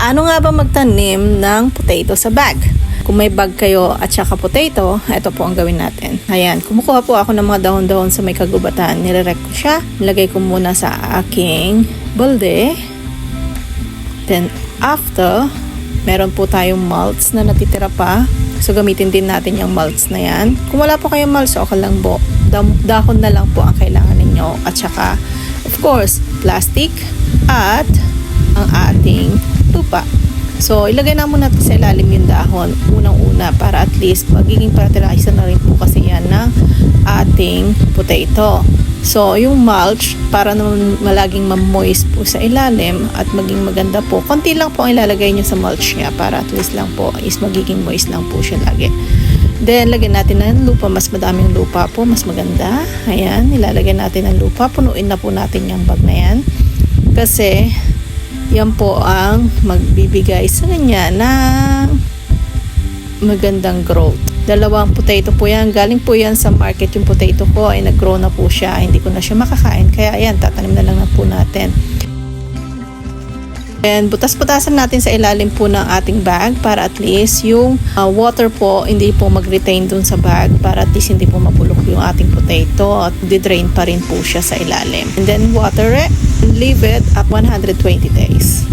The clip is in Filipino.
Paano nga ba magtanim ng potato sa bag? Kung may bag kayo at saka potato, ito po ang gawin natin. Ayan, kumukuha po ako ng mga dahon-dahon sa may kagubatan. Nire-rek ko siya. Nilagay ko muna sa aking balde. Then, after, meron po tayong mulch na natitira pa. So, gamitin din natin yung mulch na yan. Kung wala po kayong mulch, okay lang po. Dahon na lang po ang kailangan ninyo. At saka, of course, plastic at ang ating lupa. So, ilagay na muna natin sa ilalim yung dahon unang-una para at least magiging fertilizer na rin po kasi yan ng ating potato. So, yung mulch para naman malaging ma-moist po sa ilalim at maging maganda po. Konti lang po ang ilalagay nyo sa mulch niya para at least lang po is magiging moist lang po siya lagi. Then, lagyan natin ng lupa. Mas madaming lupa po, mas maganda. Ayan, ilalagay natin ng lupa. Punuin na po natin yung bag na yan. Kasi, yan po ang magbibigay sa kanya ng magandang growth. Dalawang potato po yan. Galing po yan sa market yung potato ko ay nag-grow na po siya. Hindi ko na siya makakain. Kaya ayan, tatanim na lang na po natin. And butas-butasan natin sa ilalim po ng ating bag para at least yung water po hindi po mag-retain dun sa bag para at least hindi po mabulok yung ating potato at di-drain pa rin po siya sa ilalim. And then water it and leave it at 120 days.